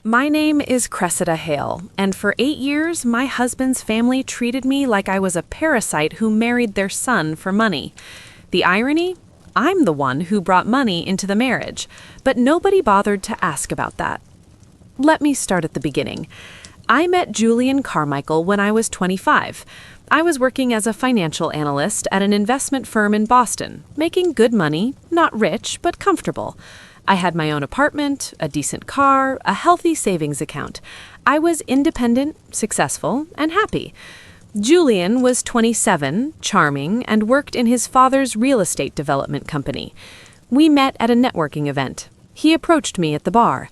My name is Cressida Hale, and for 8 years, my husband's family treated me like I was a parasite who married their son for money. The irony? I'm the one who brought money into the marriage, but nobody bothered to ask about that. Let me start at the beginning. I met Julian Carmichael when I was 25. I was working as a financial analyst at an investment firm in Boston, making good money, not rich, but comfortable. I had my own apartment, a decent car, a healthy savings account. I was independent, successful, and happy. Julian was 27, charming, and worked in his father's real estate development company. We met at a networking event. He approached me at the bar.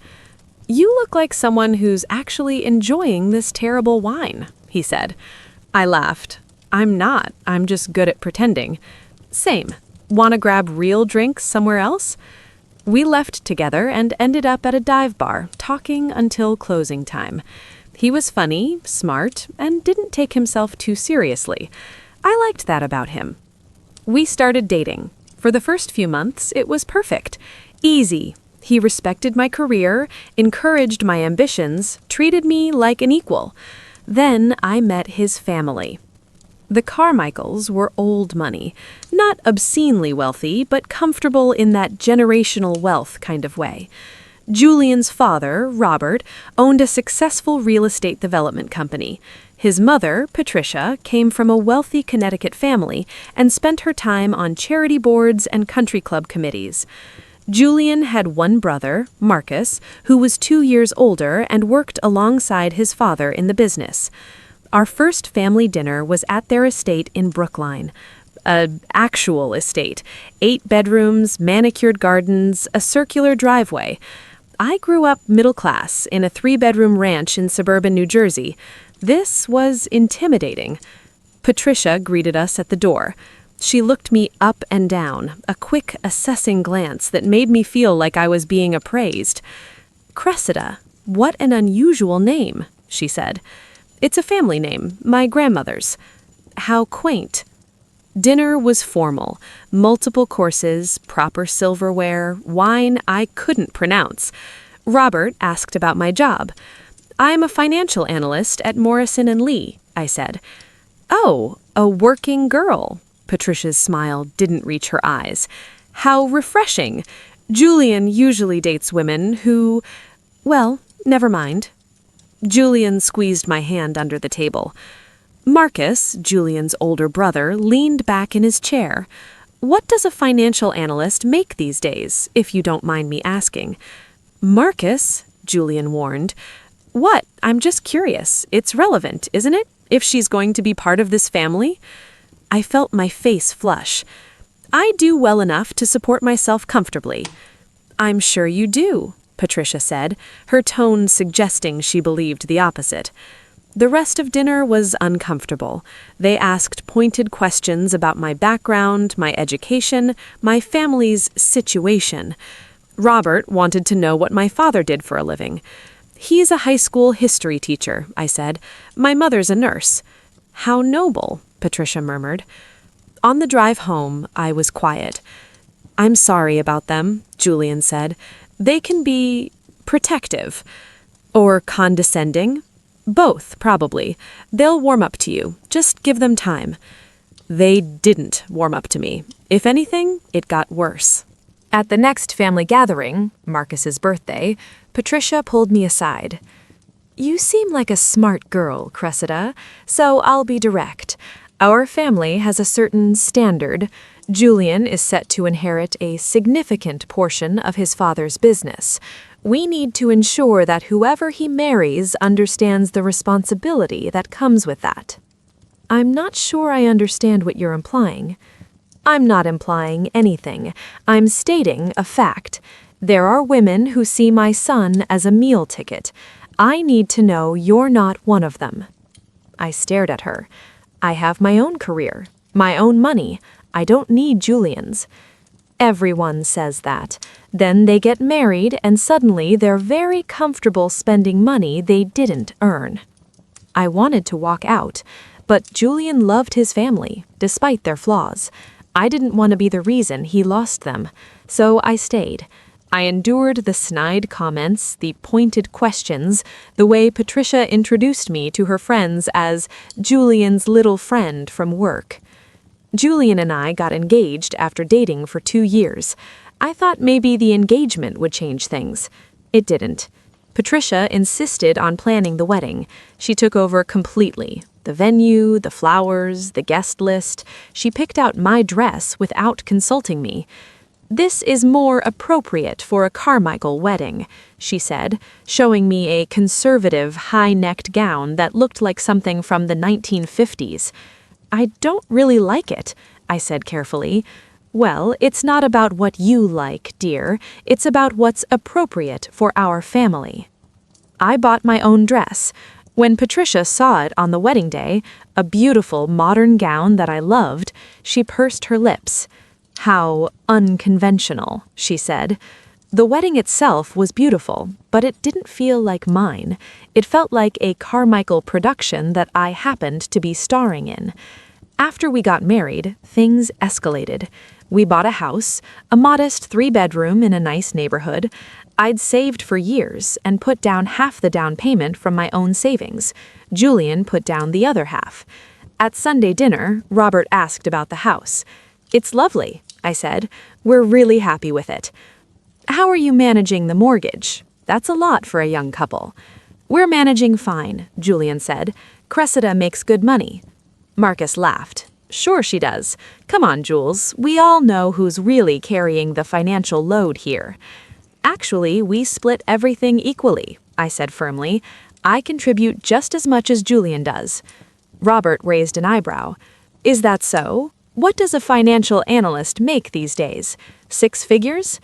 "You look like someone who's actually enjoying this terrible wine," he said. I laughed. "I'm not. I'm just good at pretending." "Same. Want to grab real drinks somewhere else?" We left together and ended up at a dive bar, talking until closing time. He was funny, smart, and didn't take himself too seriously. I liked that about him. We started dating. For the first few months, it was perfect. Easy. He respected my career, encouraged my ambitions, treated me like an equal. Then I met his family. The Carmichaels were old money, not obscenely wealthy, but comfortable in that generational wealth kind of way. Julian's father, Robert, owned a successful real estate development company. His mother, Patricia, came from a wealthy Connecticut family and spent her time on charity boards and country club committees. Julian had one brother, Marcus, who was 2 years older and worked alongside his father in the business. Our first family dinner was at their estate in Brookline. An actual estate. 8 bedrooms, manicured gardens, a circular driveway. I grew up middle class in a 3-bedroom ranch in suburban New Jersey. This was intimidating. Patricia greeted us at the door. She looked me up and down, a quick, assessing glance that made me feel like I was being appraised. "Cressida, what an unusual name," she said. "It's a family name, my grandmother's." "How quaint." Dinner was formal, multiple courses, proper silverware, wine I couldn't pronounce. Robert asked about my job. "I'm a financial analyst at Morrison & Lee," I said. "Oh, a working girl." Patricia's smile didn't reach her eyes. "How refreshing. Julian usually dates women who... Well, never mind." Julian squeezed my hand under the table. Marcus, Julian's older brother, leaned back in his chair. "What does a financial analyst make these days, if you don't mind me asking?" "Marcus," Julian warned. "What? I'm just curious. It's relevant, isn't it, if she's going to be part of this family?" I felt my face flush. "I do well enough to support myself comfortably." "I'm sure you do," Patricia said, her tone suggesting she believed the opposite. The rest of dinner was uncomfortable. They asked pointed questions about my background, my education, my family's situation. Robert wanted to know what my father did for a living. "He's a high school history teacher," I said. "My mother's a nurse." "How noble," Patricia murmured. On the drive home, I was quiet. "I'm sorry about them," Julian said. "They can be protective. Or condescending. Both, probably. They'll warm up to you. Just give them time." They didn't warm up to me. If anything, it got worse. At the next family gathering, Marcus's birthday, Patricia pulled me aside. "You seem like a smart girl, Cressida, so I'll be direct. Our family has a certain standard. Julian is set to inherit a significant portion of his father's business. We need to ensure that whoever he marries understands the responsibility that comes with that." "I'm not sure I understand what you're implying." "I'm not implying anything. I'm stating a fact. There are women who see my son as a meal ticket. I need to know you're not one of them." I stared at her. "I have my own career, my own money. I don't need Julian's." "Everyone says that. Then they get married and suddenly they're very comfortable spending money they didn't earn." I wanted to walk out, but Julian loved his family, despite their flaws. I didn't want to be the reason he lost them, so I stayed. I endured the snide comments, the pointed questions, the way Patricia introduced me to her friends as Julian's little friend from work. Julian and I got engaged after dating for 2 years. I thought maybe the engagement would change things. It didn't. Patricia insisted on planning the wedding. She took over completely. The venue, the flowers, the guest list. She picked out my dress without consulting me. "This is more appropriate for a Carmichael wedding," she said, showing me a conservative, high-necked gown that looked like something from the 1950s. "I don't really like it," I said carefully. "Well, it's not about what you like, dear. It's about what's appropriate for our family." I bought my own dress. When Patricia saw it on the wedding day, a beautiful modern gown that I loved, she pursed her lips. "How unconventional," she said. The wedding itself was beautiful, but it didn't feel like mine. It felt like a Carmichael production that I happened to be starring in. After we got married, things escalated. We bought a house, a modest 3-bedroom in a nice neighborhood. I'd saved for years and put down half the down payment from my own savings. Julian put down the other half. At Sunday dinner, Robert asked about the house. "It's lovely," I said. "We're really happy with it." "How are you managing the mortgage? That's a lot for a young couple." "We're managing fine," Julian said. "Cressida makes good money." Marcus laughed. "Sure she does. Come on, Jules. We all know who's really carrying the financial load here." "Actually, we split everything equally," I said firmly. "I contribute just as much as Julian does." Robert raised an eyebrow. "Is that so? What does a financial analyst make these days? 6 figures?"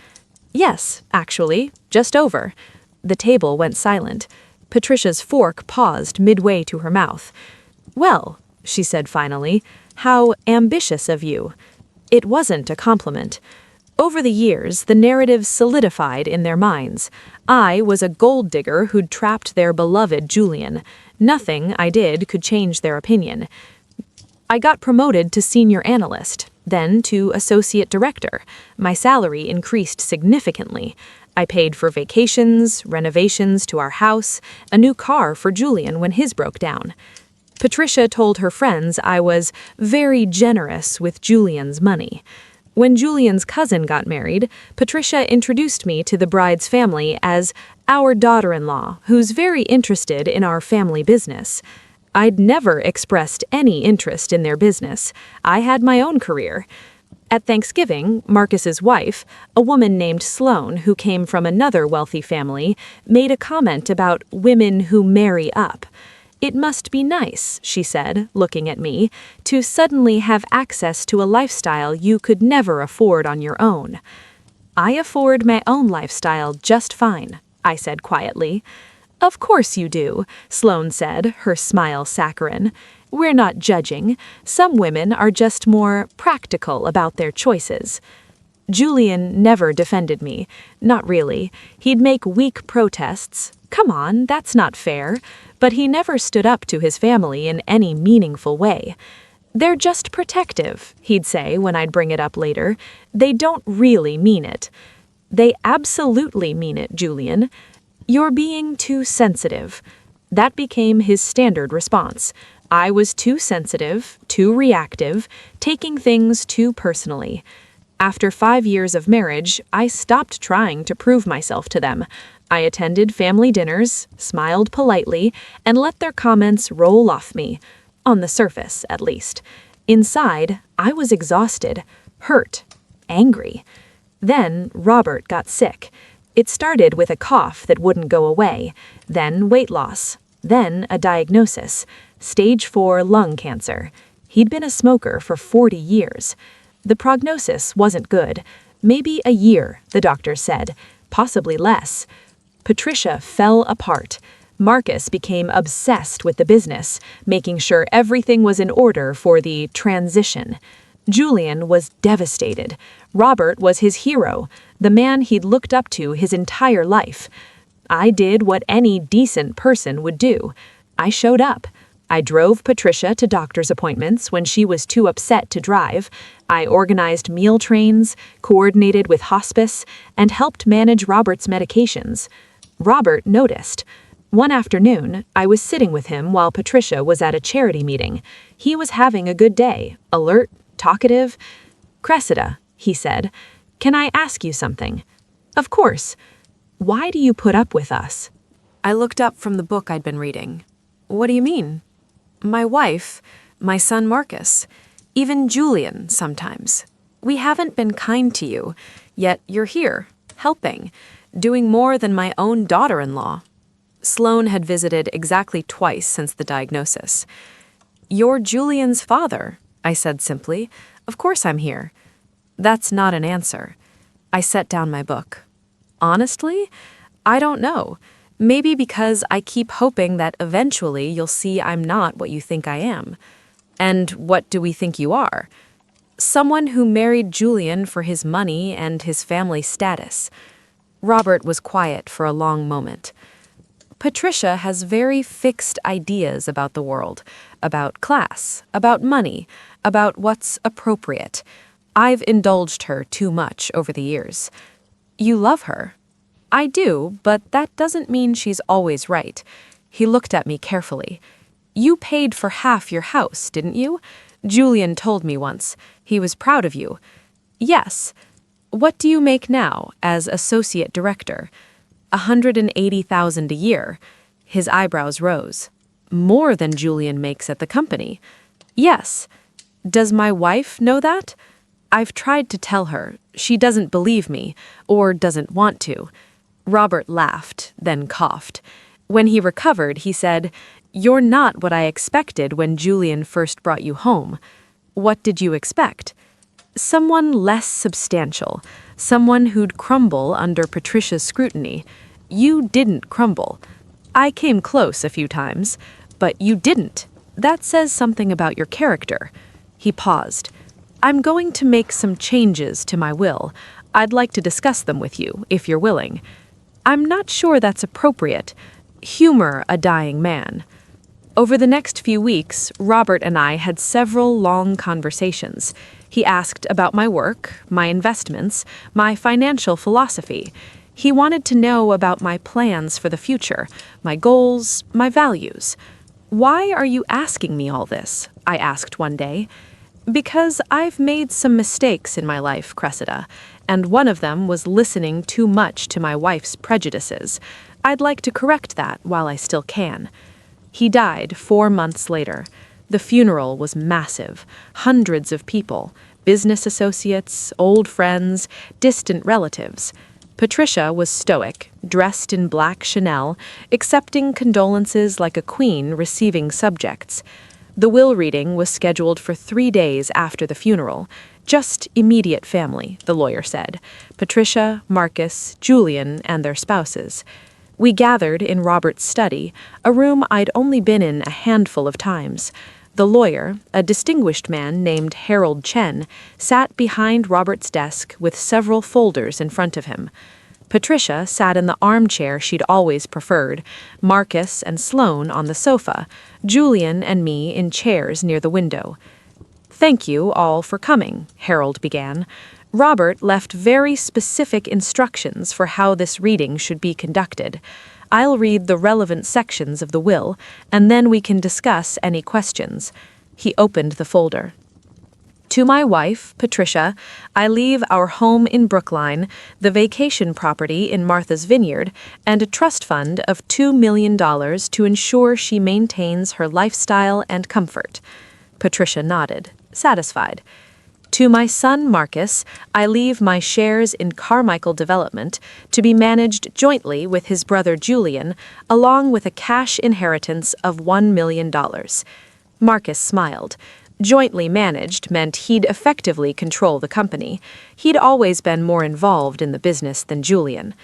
"Yes, actually, just over." The table went silent. Patricia's fork paused midway to her mouth. "Well," she said finally, "how ambitious of you." It wasn't a compliment. Over the years, the narrative solidified in their minds. I was a gold digger who'd trapped their beloved Julian. Nothing I did could change their opinion. I got promoted to senior analyst, then to associate director. My salary increased significantly. I paid for vacations, renovations to our house, a new car for Julian when his broke down. Patricia told her friends I was very generous with Julian's money. When Julian's cousin got married, Patricia introduced me to the bride's family as our daughter-in-law, who's very interested in our family business. I'd never expressed any interest in their business. I had my own career. At Thanksgiving, Marcus's wife, a woman named Sloane who came from another wealthy family, made a comment about women who marry up. "It must be nice," she said, looking at me, "to suddenly have access to a lifestyle you could never afford on your own." "I afford my own lifestyle just fine," I said quietly. "Of course you do," Sloane said, her smile saccharine. "We're not judging. Some women are just more practical about their choices." Julian never defended me. Not really. He'd make weak protests. "Come on, that's not fair." But he never stood up to his family in any meaningful way. "They're just protective," he'd say when I'd bring it up later. "They don't really mean it." "They absolutely mean it, Julian. You're being too sensitive." That became his standard response. I was too sensitive, too reactive, taking things too personally. After 5 years of marriage, I stopped trying to prove myself to them. I attended family dinners, smiled politely, and let their comments roll off me. On the surface, at least. Inside, I was exhausted, hurt, angry. Then Robert got sick. It started with a cough that wouldn't go away, then weight loss, then a diagnosis, stage 4 lung cancer. He'd been a smoker for 40 years. The prognosis wasn't good. Maybe a year, the doctor said, possibly less. Patricia fell apart. Marcus became obsessed with the business, making sure everything was in order for the transition. Julian was devastated. Robert was his hero, the man he'd looked up to his entire life. I did what any decent person would do. I showed up. I drove Patricia to doctor's appointments when she was too upset to drive. I organized meal trains, coordinated with hospice, and helped manage Robert's medications. Robert noticed. One afternoon, I was sitting with him while Patricia was at a charity meeting. He was having a good day, alert, talkative. "Cressida," he said, "can I ask you something?" "Of course. Why do you put up with us?" I looked up from the book I'd been reading. "What do you mean?" "My wife, my son Marcus, even Julian sometimes. We haven't been kind to you, yet you're here, helping, doing more than my own daughter-in-law." Sloane had visited exactly twice since the diagnosis. "You're Julian's father," I said simply. "Of course I'm here." "That's not an answer." I set down my book. "Honestly, I don't know. Maybe because I keep hoping that eventually you'll see I'm not what you think I am." "And what do we think you are?" "Someone who married Julian for his money and his family status." Robert was quiet for a long moment. "Patricia has very fixed ideas about the world, about class, about money, about what's appropriate. I've indulged her too much over the years." "You love her." "I do, but that doesn't mean she's always right." He looked at me carefully. "You paid for half your house, didn't you? Julian told me once. He was proud of you." "Yes." "What do you make now, as associate director?" $180,000 a year. His eyebrows rose. "More than Julian makes at the company." "Yes." "Does my wife know that?" "I've tried to tell her. She doesn't believe me, or doesn't want to." Robert laughed, then coughed. When he recovered, he said, "You're not what I expected when Julian first brought you home." "What did you expect?" "Someone less substantial, someone who'd crumble under Patricia's scrutiny. You didn't crumble. I came close a few times, but you didn't. That says something about your character." He paused. "I'm going to make some changes to my will. I'd like to discuss them with you, if you're willing." "I'm not sure that's appropriate. Humor a dying man." Over the next few weeks, Robert and I had several long conversations. He asked about my work, my investments, my financial philosophy. He wanted to know about my plans for the future, my goals, my values. "Why are you asking me all this?" I asked one day. "Because I've made some mistakes in my life, Cressida, and one of them was listening too much to my wife's prejudices. I'd like to correct that while I still can." He died 4 months later. The funeral was massive. Hundreds of people, business associates, old friends, distant relatives. Patricia was stoic, dressed in black Chanel, accepting condolences like a queen receiving subjects. The will reading was scheduled for 3 days after the funeral. Just immediate family, the lawyer said. Patricia, Marcus, Julian, and their spouses. We gathered in Robert's study, a room I'd only been in a handful of times. The lawyer, a distinguished man named Harold Chen, sat behind Robert's desk with several folders in front of him. Patricia sat in the armchair she'd always preferred, Marcus and Sloane on the sofa, Julian and me in chairs near the window. "Thank you all for coming," Harold began. "Robert left very specific instructions for how this reading should be conducted. I'll read the relevant sections of the will, and then we can discuss any questions." He opened the folder. "To my wife, Patricia, I leave our home in Brookline, the vacation property in Martha's Vineyard, and a trust fund of $2 million to ensure she maintains her lifestyle and comfort." Patricia nodded, satisfied. "To my son Marcus, I leave my shares in Carmichael Development to be managed jointly with his brother Julian, along with a cash inheritance of $1 million. Marcus smiled. Jointly managed meant he'd effectively control the company. He'd always been more involved in the business than Julian.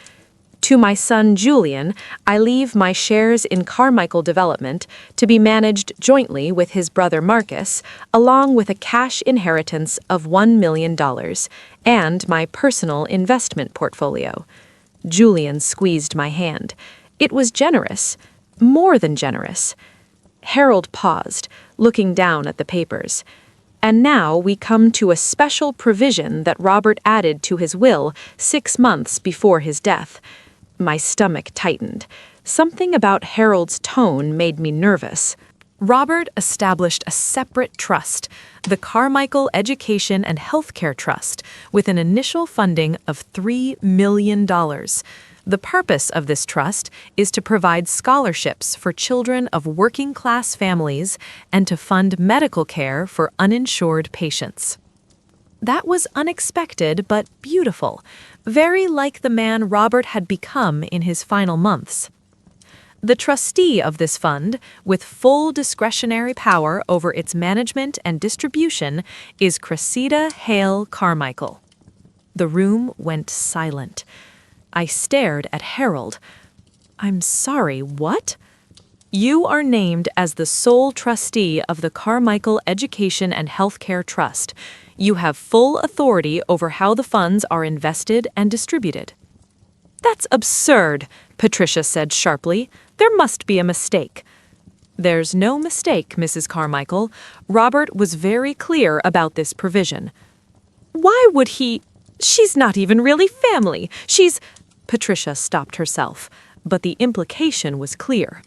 "To my son Julian, I leave my shares in Carmichael Development to be managed jointly with his brother Marcus, along with a cash inheritance of $1 million, and my personal investment portfolio." Julian squeezed my hand. It was generous, more than generous. Harold paused, looking down at the papers. And now we come to a special provision that Robert added to his will 6 months before his death. My stomach tightened. Something about Harold's tone made me nervous. Robert established a separate trust, the Carmichael Education and Healthcare Trust, with an initial funding of $3 million. The purpose of this trust is to provide scholarships for children of working-class families and to fund medical care for uninsured patients. That was unexpected but beautiful, very like the man Robert had become in his final months. The trustee of this fund, with full discretionary power over its management and distribution, is Cressida Hale Carmichael. The room went silent. I stared at Harold. "I'm sorry, what?" "You are named as the sole trustee of the Carmichael Education and Healthcare Trust. You have full authority over how the funds are invested and distributed." "That's absurd," Patricia said sharply. "There must be a mistake." "There's no mistake, Mrs. Carmichael. Robert was very clear about this provision." "Why would he? She's not even really family. She's—" Patricia stopped herself, but the implication was clear.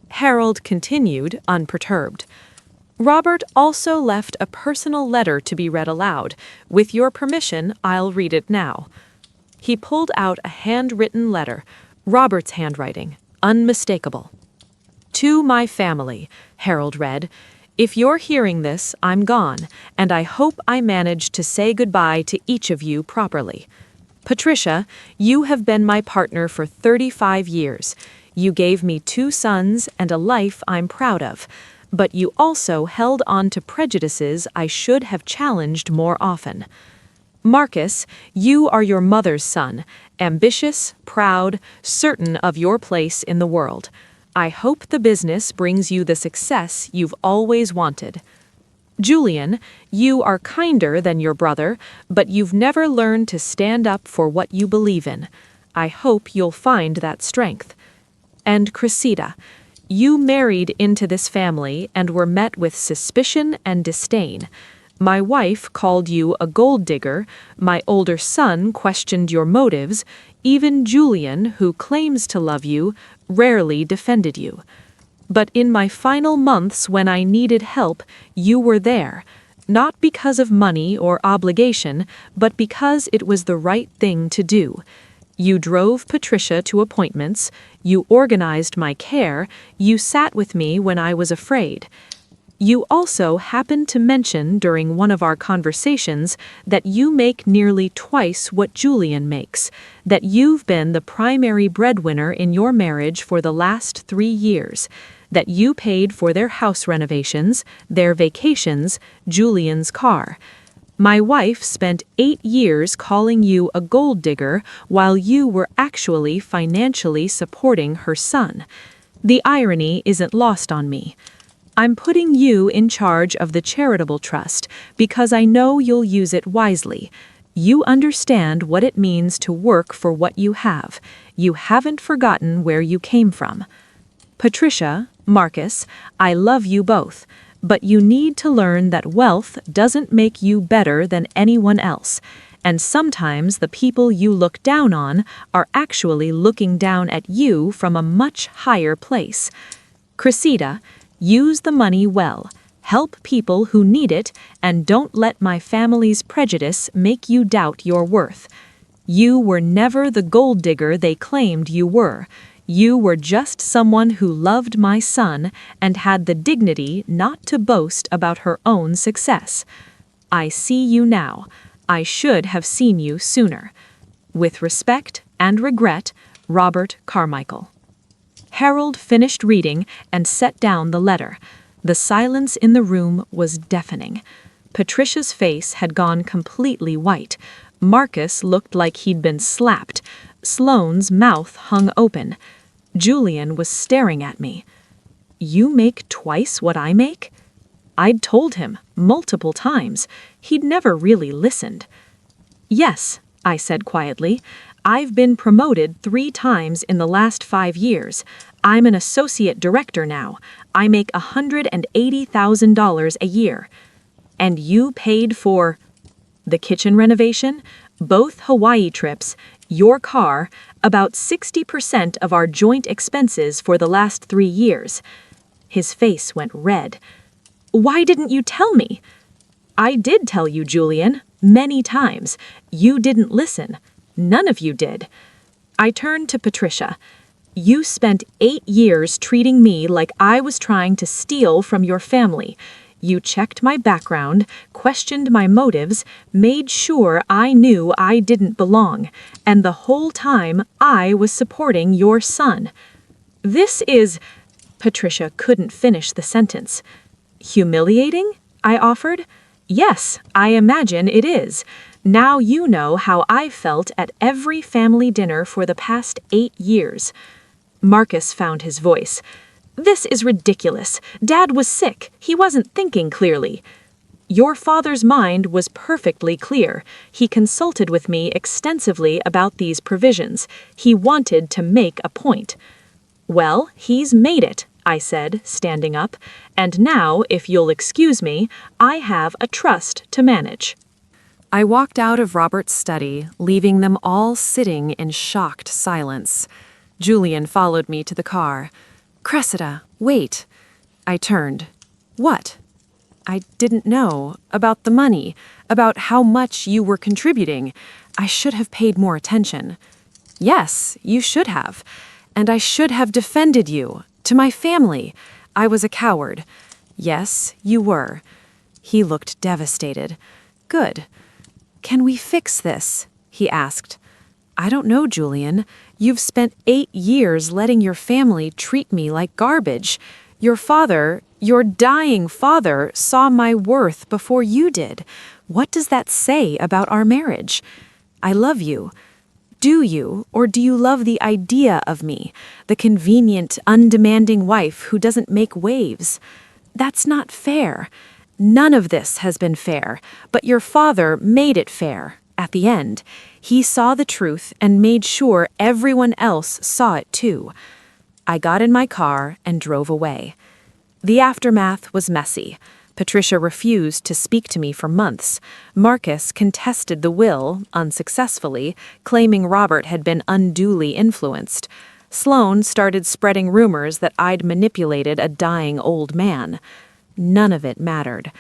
Harold continued, unperturbed. "Robert also left a personal letter to be read aloud. With your permission, I'll read it now." He pulled out a handwritten letter, Robert's handwriting, unmistakable. "To my family," Harold read. "If you're hearing this, I'm gone, and I hope I managed to say goodbye to each of you properly. Patricia, you have been my partner for 35 years. You gave me 2 sons and a life I'm proud of, but you also held on to prejudices I should have challenged more often. Marcus, you are your mother's son, ambitious, proud, certain of your place in the world. I hope the business brings you the success you've always wanted. Julian, you are kinder than your brother, but you've never learned to stand up for what you believe in. I hope you'll find that strength. And Cressida, you married into this family and were met with suspicion and disdain. My wife called you a gold digger, my older son questioned your motives, even Julian, who claims to love you, rarely defended you. But in my final months when I needed help, you were there, not because of money or obligation, but because it was the right thing to do. You drove Patricia to appointments, you organized my care, you sat with me when I was afraid. You also happened to mention during one of our conversations that you make nearly twice what Julian makes, that you've been the primary breadwinner in your marriage for the last 3 years, that you paid for their house renovations, their vacations, Julian's car. My wife spent 8 years calling you a gold digger while you were actually financially supporting her son. The irony isn't lost on me. I'm putting you in charge of the charitable trust because I know you'll use it wisely. You understand what it means to work for what you have. You haven't forgotten where you came from. Patricia, Marcus, I love you both, but you need to learn that wealth doesn't make you better than anyone else, and sometimes the people you look down on are actually looking down at you from a much higher place. Cressida, use the money well, help people who need it, and don't let my family's prejudice make you doubt your worth. You were never the gold digger they claimed you were. You were just someone who loved my son and had the dignity not to boast about her own success. I see you now. I should have seen you sooner. With respect and regret, Robert Carmichael. Harold finished reading and set down the letter. The silence in the room was deafening. Patricia's face had gone completely white. Marcus looked like he'd been slapped. Sloane's mouth hung open. Julian was staring at me. "You make twice what I make?" I'd told him, multiple times. He'd never really listened. "Yes," I said quietly. "I've been promoted 3 times in the last 5 years. I'm an associate director now. I make $180,000 a year. And you paid for the kitchen renovation, both Hawaii trips, your car, about 60% of our joint expenses for the last 3 years. His face went red. Why didn't you tell me? I did tell you, Julian, many times. You didn't listen. None of you did. I turned to Patricia. You spent 8 years treating me like I was trying to steal from your family. You checked my background, questioned my motives, made sure I knew I didn't belong, and the whole time I was supporting your son. This is... Patricia couldn't finish the sentence. Humiliating? I offered. Yes, I imagine it is. Now you know how I felt at every family dinner for the past 8 years. Marcus found his voice. This is ridiculous. Dad was sick. He wasn't thinking clearly. Your father's mind was perfectly clear. He consulted with me extensively about these provisions. He wanted to make a point. Well, he's made it, I said, standing up. And now, if you'll excuse me, I have a trust to manage. I walked out of Robert's study, leaving them all sitting in shocked silence. Julian followed me to the car. Cressida, wait. I turned. What? I didn't know. About the money. About how much you were contributing. I should have paid more attention. Yes, you should have. And I should have defended you. To my family. I was a coward. Yes, you were. He looked devastated. Good. Can we fix this? He asked. I don't know, Julian. You've spent 8 years letting your family treat me like garbage. Your father, your dying father, saw my worth before you did. What does that say about our marriage? I love you. Do you, or do you love the idea of me, the convenient, undemanding wife who doesn't make waves? That's not fair. None of this has been fair, but your father made it fair. At the end, he saw the truth and made sure everyone else saw it too. I got in my car and drove away. The aftermath was messy. Patricia refused to speak to me for months. Marcus contested the will, unsuccessfully, claiming Robert had been unduly influenced. Sloane started spreading rumors that I'd manipulated a dying old man. None of it mattered.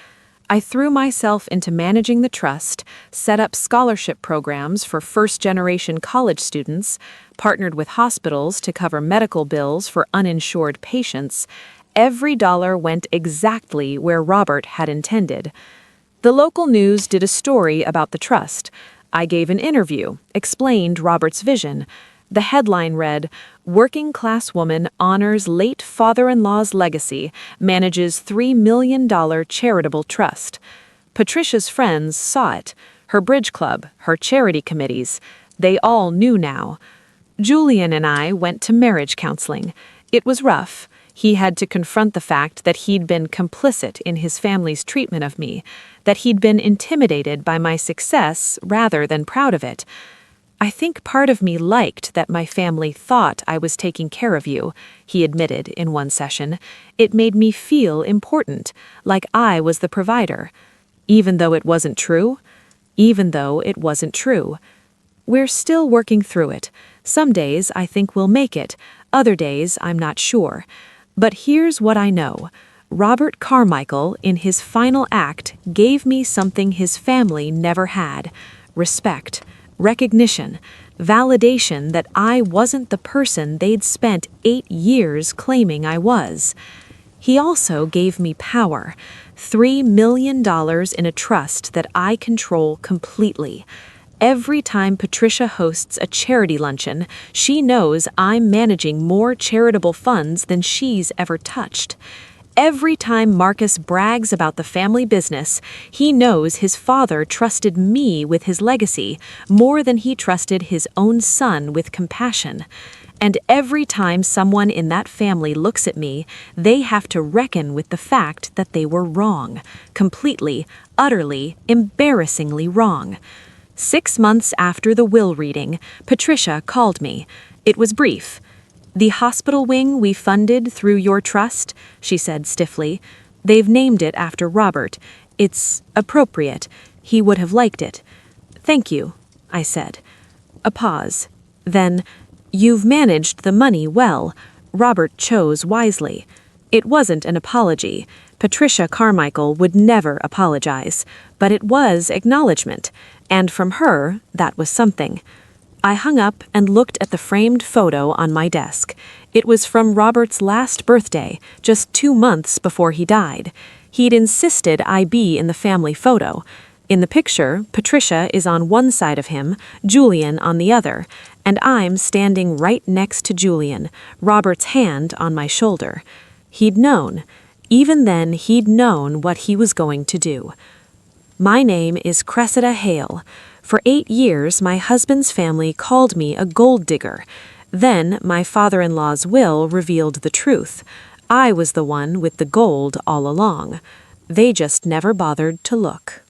I threw myself into managing the trust, set up scholarship programs for first-generation college students, partnered with hospitals to cover medical bills for uninsured patients. Every dollar went exactly where Robert had intended. The local news did a story about the trust. I gave an interview, explained Robert's vision. The headline read, "Working Class Woman Honors Late Father-in-Law's Legacy, Manages $3 million Charitable Trust." Patricia's friends saw it. Her bridge club, her charity committees. They all knew now. Julian and I went to marriage counseling. It was rough. He had to confront the fact that he'd been complicit in his family's treatment of me, that he'd been intimidated by my success rather than proud of it. I think part of me liked that my family thought I was taking care of you, he admitted in one session. It made me feel important, like I was the provider. Even though it wasn't true? Even though it wasn't true. We're still working through it. Some days I think we'll make it, other days I'm not sure. But here's what I know. Robert Carmichael, in his final act, gave me something his family never had: respect. Recognition, validation that I wasn't the person they'd spent 8 years claiming I was. He also gave me power, $3 million in a trust that I control completely. Every time Patricia hosts a charity luncheon, she knows I'm managing more charitable funds than she's ever touched. Every time Marcus brags about the family business, he knows his father trusted me with his legacy more than he trusted his own son with compassion. And every time someone in that family looks at me, they have to reckon with the fact that they were wrong. Completely, utterly, embarrassingly wrong. 6 months after the will reading, Patricia called me. It was brief. "The hospital wing we funded through your trust," she said stiffly. "They've named it after Robert. It's appropriate. He would have liked it." "Thank you," I said. A pause. Then, "You've managed the money well. Robert chose wisely." It wasn't an apology. Patricia Carmichael would never apologize, but it was acknowledgement, and from her, that was something. I hung up and looked at the framed photo on my desk. It was from Robert's last birthday, just 2 months before he died. He'd insisted I be in the family photo. In the picture, Patricia is on one side of him, Julian on the other, and I'm standing right next to Julian, Robert's hand on my shoulder. He'd known. Even then, he'd known what he was going to do. My name is Cressida Hale. For 8 years, my husband's family called me a gold digger. Then, my father-in-law's will revealed the truth. I was the one with the gold all along. They just never bothered to look.